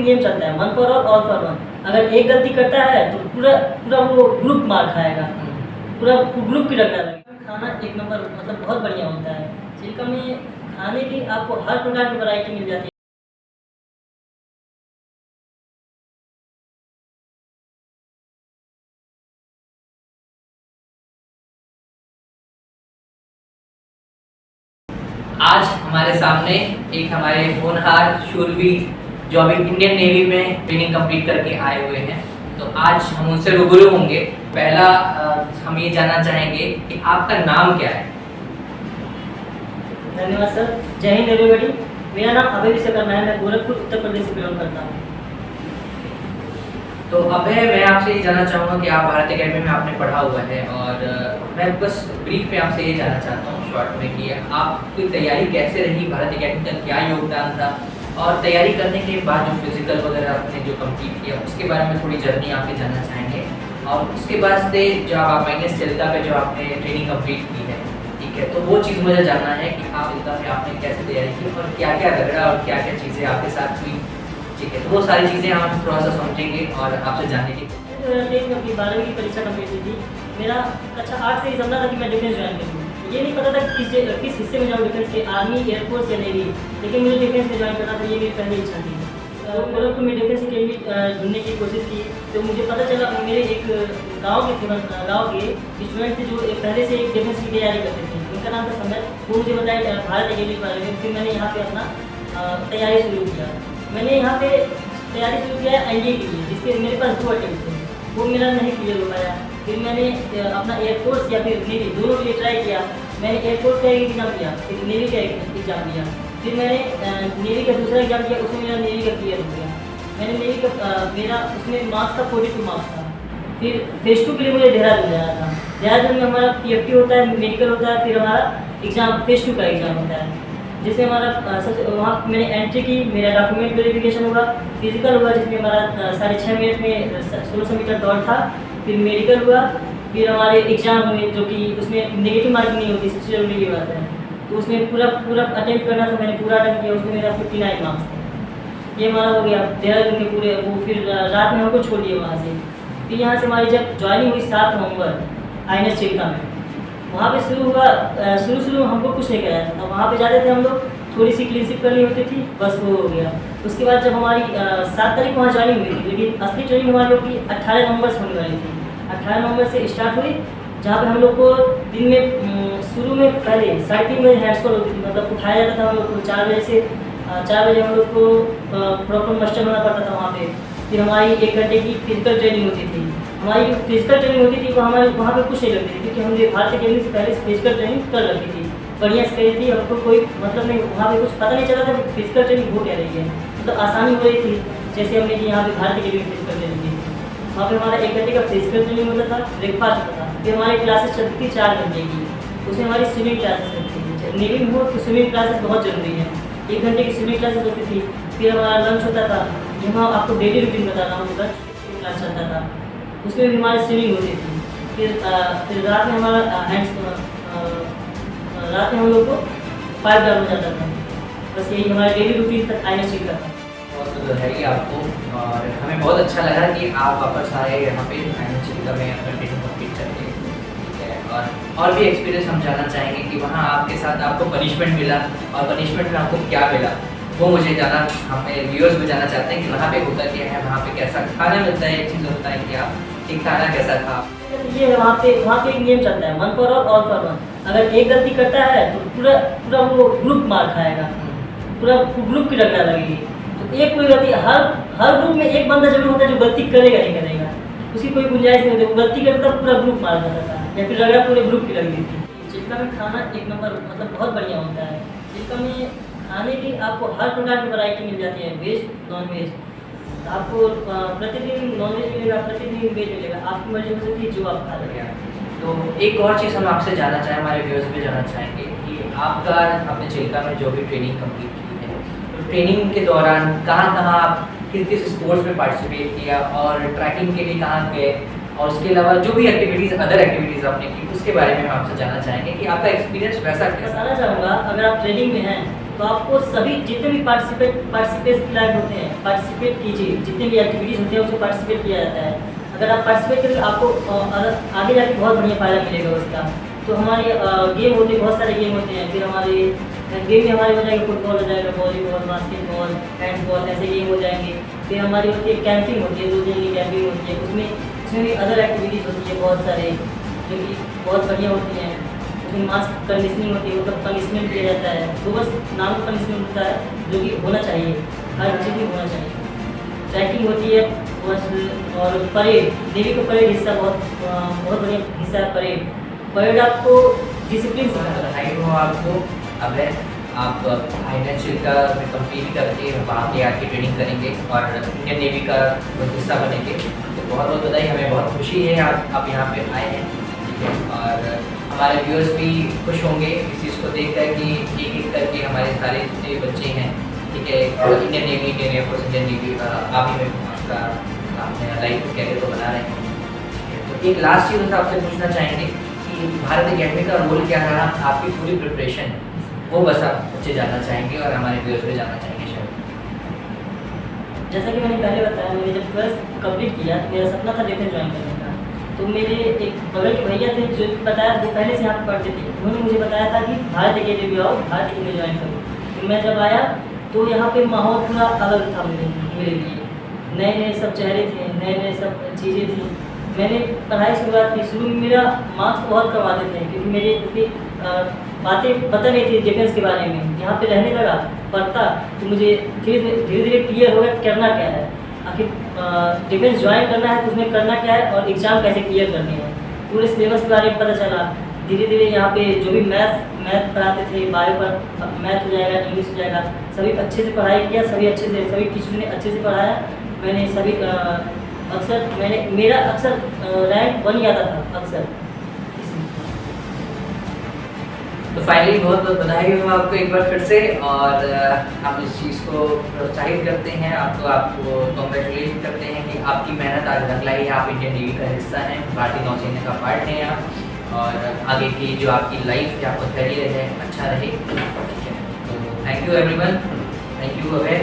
एक नियम चलता है, one for all for one. अगर एक गलती करता है तो पूरा पूरा वो ग्रुप मार खाएगा, पूरा ग्रुप की लगना लगेगा। खाना एक नंबर मतलब बहुत बढ़िया होता है। चिल्का में खाने की आपको हर प्रकार की वैरायटी मिल जाती है। आज हमारे सामने एक हमारे होनहार शूरवीर जो अभी इंडियन नेवी में ट्रेनिंग कंप्लीट करके आए हुए हैं, तो आज हम उनसे रूबरू होंगे। पहला हम ये जानना चाहेंगे कि आपका नाम क्या है। धन्यवाद सर। जय हिंद एवरीबॉडी। मेरा नाम अभय विश्वकर्मा है। मैं गोरखपुर उत्तर प्रदेश से बिलोंग करता हूँ। तो अभय, मैं आपसे ये जानना चाहूँगा कि आप भारत एकेडमी में आपने पढ़ा हुआ है, और मैं बस ब्रीफ में आपसे ये जानना चाहता हूँ शॉर्ट में कि आपकी तैयारी कैसे रही, भारत एकेडमी का क्या योगदान था, और तैयारी करने के बाद जो फिजिकल वगैरह आपने जो कंप्लीट किया उसके बारे में थोड़ी जर्नी आपसे जानना चाहेंगे। और उसके बाद से जब आप माइनस चिल्का पे जो आपने ट्रेनिंग कंप्लीट की है, ठीक है, तो वो चीज़ मुझे जानना है कि आप चिल्का में आपने कैसे तैयारी की और क्या क्या रगड़ा और क्या क्या चीज़ें आपके साथ हुई, ठीक है। तो वो सारी चीज़ें हम थोड़ा सा समझेंगे और आपसे जानने की। 2023 में अपनी 12वीं की परीक्षा कंप्लीट हुई थी। मेरा कक्षा 8 से ही सपना था कि मैं डिफेंस ज्वाइन करूँ। ये नहीं पता था किस हिस्से में जाऊँ, डिफेंस के, आर्मी, एयरफोर्स या नेवी, लेकिन मुझे डिफेंस में ज्वाइन करना था। ये मेरी पहली इच्छा थी। गोरखपुर में डिफेंस अकेडमी ढूंढने की कोशिश की तो मुझे पता चला मेरे एक गाँव के स्टूडेंट थे जो पहले से एक डिफेंस की तैयारी करते थे। उनका नाम था समय। वो मुझे बताया भारत एकेडमी के बारे में। फिर मैंने यहाँ पे अपना तैयारी शुरू किया। मैंने यहाँ पे तैयारी शुरू किया एनडीए के लिए, जिसके मेरे पास 2 अटेम्प्ट थे। वो मेरा नहीं क्लियर हो पाया। फिर मैंने अपना एयरफोर्स या फिर नेवी दोनों के लिए ट्राई किया। मैंने एयरफोर्स का एक एग्ज़ाम दिया, फिर नेवी का एक एग्ज़ाम दिया। फिर मैंने नेवी का दूसरा एग्ज़ाम किया, उसमें मेरा नेवी का क्लियर हो गया। मैंने नेवी का मेरा उसमें मार्क्स था 42 मार्क्स था। फिर फेज़ 2 के लिए मुझे देहरादून जाना था। देहरादून में हमारा PFT होता है, मेडिकल होता है, फिर हमारा एग्ज़ाम फेज़ 2 का एग्ज़ाम होता है, जिसमें हमारा सबसे वहाँ मैंने एंट्री की, मेरा डॉक्यूमेंट वेरिफिकेशन हुआ, फिजिकल हुआ जिसमें हमारा 6.5 मिनट में 1600 मीटर दौड़ था, फिर मेडिकल हुआ, फिर हमारे एग्ज़ाम हुए जो कि उसमें नेगेटिव मार्किंग नहीं होती, सबसे जरूरी की बात है। तो उसमें पूरा अटेम्प्ट करना था, मैंने पूरा अटेम्प्ट किया, उसमें मेरा 59 मार्क्स थे। ये हमारा हो गया देहरादून के पूरे। वो फिर रात में हमको छोड़ दिए वहाँ से। फिर यहाँ से हमारी जब ज्वाइनिंग हुई 7 नवंबर INS चिल्का में, वहाँ पे शुरू हुआ। शुरू हमको कुछ नहीं कराया था। वहाँ पे जाते थे हम लोग, थोड़ी सी क्लीनशिप करनी होती थी, बस वो हो गया। उसके बाद जब हमारी 7 तारीख वहाँ ज्वाइनिंग हुई थी, लेकिन असली ट्रेनिंग हमारी लोग की 18 नवंबर से होने वाली थी। 18 नवंबर से स्टार्ट हुई, जहाँ पे हम लोग को दिन में शुरू में पहले 3:30 बजे हैंड्स कॉल होती थी, मतलब उठाया जाता था हम लोग को 4 बजे से। 4 बजे हम लोग को प्रॉपर मस्टर होना पड़ता था वहाँ पे। फिर हमारी 1 घंटे की फिजिकल ट्रेनिंग होती थी। हमारी फिजिकल ट्रेनिंग होती थी तो हमारे वहाँ पे कुछ नहीं लगती थी, क्योंकि हमने भारत अकेडमी से पहले फिजिकल ट्रेनिंग कर रखी थी, बढ़िया से करी थी। हमको कोई मतलब नहीं, वहाँ पे कुछ पता नहीं चला था कि फिजिकल ट्रेनिंग हो क्या रही है, मतलब आसानी हो रही थी। जैसे हमने कि यहाँ पे भारत अकेडमी में फिजिकल ट्रेनिंग की, वहाँ पे हमारा 1 घंटे का फिजिकल ट्रेनिंग होता था, ब्रेकफास्ट होता था। फिर हमारी क्लासेस चलती थी 4 घंटे की, उसमें हमारी स्विमिंग क्लासेस चलती थी। नेवी में हो तो स्विमिंग क्लासेस बहुत ज़रूरी है। 1 घंटे की स्विमिंग क्लासेस होती थी। फिर हमारा लंच होता था। यहाँ आपको डेली रूटीन बता रहा हूँ, लंच क्लास चलता था, उसमें भी हमारी स्विमिंग होती थी। फिर रात में हमारा रात में हम लोग को 5 डाउन हो जाता था। बस यही हमारा डेली रूटीन तक INS चिल्का था। बहुत बधाई है आपको, और हमें बहुत अच्छा लगा कि आप वापस आए यहाँ पे INS चिल्का में अपना ट्रेनिंग कंप्लीट करके, ठीक है। और भी एक्सपीरियंस हम जानना चाहेंगे कि वहाँ आपके साथ आपको पनिशमेंट मिला, और पनिशमेंट में आपको क्या मिला, वो मुझे जाना, हमें व्यूअर्स भी जानना चाहते हैं कि वहाँ पे होता क्या है, वहाँ पे कैसा खाना मिलता है। एक चीज़ होता है कि आप कि खाना कैसा था। ये है वहाँ पे एक नियम चलता है, one for all for one. अगर एक गलती करता है तो पूरा पूरा वो ग्रुप मार खाएगा, पूरा ग्रुप की लगना लगेगी। तो एक कोई गलती, हर ग्रुप में एक बंदा जरूर होता है जो गलती करेगा नहीं करेगा, उसकी कोई गुंजाइश नहीं होती। वो गलती करता पूरा ग्रुप मार जाता था, या फिर रगड़ा पूरे ग्रुप की लग गई थी। चिल्का में खाना एक नंबर मतलब बहुत बढ़िया होता है। चिल्का में खाने की आपको हर प्रकार की वैरायटी मिल जाती है, वेज नॉन वेज। आपको प्रतिदिन नॉन वेज मिलेगा, प्रतिदिन वेज मिलेगा, आपकी मर्जी हो सकती है जो आप खा लेंगे। तो एक और चीज़ हम आपसे जानना चाहें, हमारे व्यूअर्स भी जानना चाहेंगे कि आपका आपने चिल्का में जो भी ट्रेनिंग कंप्लीट की है, तो ट्रेनिंग के दौरान कहाँ आप किस स्पोर्ट्स में पार्टिसिपेट किया, और ट्रैकिंग के लिए कहाँ गए, और उसके अलावा जो भी एक्टिविटीज़, अदर एक्टिविटीज़ आपने की, उसके बारे में हम आपसे जानना चाहेंगे कि आपका एक्सपीरियंस वैसा कैसा। बताना चाहूँगा, अगर आप ट्रेनिंग में हैं तो आपको सभी जितने भी पार्टिसिपेट लायक होते हैं पार्टिसिपेट कीजिए, जितने भी एक्टिविटीज़ होते हैं उसमें पार्टिसिपेट किया जाता है। अगर आप पार्टिसिपेट करेंगे आपको आगे जाके बहुत बढ़िया फ़ायदा मिलेगा उसका। तो हमारे गेम होते हैं, बहुत सारे गेम होते हैं। फिर हमारे गेम में हमारे हो जाएगा फुटबॉल हो जाएगा, वॉलीबॉल, बास्केटबॉल, हैंडबॉल, ऐसे गेम हो जाएंगे। फिर हमारी होती है कैंपिंग होती है, 2 दिन की कैंपिंग होती है, उसमें भी अदर एक्टिविटीज़ होती है बहुत सारे जो कि बहुत बढ़िया होती हैं। उसमें मास कंडीशनिंग होती है, मतलब पनिशमेंट दिया जाता है, तो बस नाम का पनिशमेंट होता है जो कि होना चाहिए, हर चीज़ में होना चाहिए। ट्रैकिंग होती है बस, और परेड, नेवी का परेड हिस्सा बहुत बढ़िया हिस्सा है परेड। परेड आपको डिसिप्लिन सिखाता है। बधाई हो आपको। अब है आप फाइनेंशियल का कंप्लीट करके वहाँ के आके ट्रेनिंग करेंगे और इंडियन नेवी का हिस्सा बनेंगे, तो बहुत बहुत बधाई। हमें बहुत खुशी है आप यहाँ पे आए हैं, ठीक है। और हमारे व्यूअर्स भी खुश होंगे इस चीज़ को देख कर कि एक एक करके हमारे सारे जितने भी बच्चे हैं, ठीक है, Indian navy, Indian air force, Indian navy army में आपका अपने लाइफ कैरियर को बना रहे हैं। तो एक लास्ट चीज़ आपसे पूछना चाहेंगे कि भारत अकेडमी का रोल क्या रहा आपकी पूरी प्रिपरेशन, वो बस आप बच्चे जानना चाहेंगे और हमारे व्यूअर्स भी जानना चाहेंगे शायद। जैसा कि मैंने पहले बताया, मैंने जब 12th कंप्लीट किया मेरा सपना था डिफेंस ज्वाइन करने का। तो मेरे एक बगल के भैया थे जो बताया, वो पहले से यहाँ पर पढ़ते थे, उन्होंने मुझे बताया था कि भारत अकेडमी आओ, भारत अकेडमी ज्वाइन करो। तो मैं जब आया तो यहाँ पे माहौल पूरा अलग था मेरे लिए, नए नए सब चेहरे थे, नए नए सब चीज़ें थी। मैंने पढ़ाई शुरुआत की, शुरू में मेरा मार्क्स बहुत कम आते थे क्योंकि मेरे क्योंकि बातें पता नहीं थी डिफेंस के बारे में। यहाँ पे रहने लगा पढ़ता तो मुझे धीरे धीरे क्लियर हो गया करना क्या है, आखिर डिफेंस ज्वाइन करना है तो उसमें करना क्या है और एग्ज़ाम कैसे क्लियर करने हैं, पूरे सिलेबस के बारे में पता चला। धीरे धीरे यहाँ पे जो भी मैथ पढ़ाते थे, बायो पर मैथ हो जाएगा, इंग्लिश हो जाएगा, सभी अच्छे से पढ़ाई किया, सभी टीचर ने अच्छे से पढ़ाया। मैंने सभी मेरा अक्सर रैंक 1 ही आता था अक्सर। तो फाइनली बहुत बहुत बधाई हो आपको एक बार फिर से, और हम इस चीज़ को प्रोत्साहित करते हैं, आपको कॉन्ग्रेचुलेट करते हैं कि आपकी मेहनत आज रंग लाई है, आप इंडियन नेवी का हिस्सा हैं, भारतीय नौसेना का पार्ट हैं आप, और आगे की जो आपकी लाइफ या आपका करियर है अच्छा रहे, ठीक है। तो thank you everyone, thank you Abhay.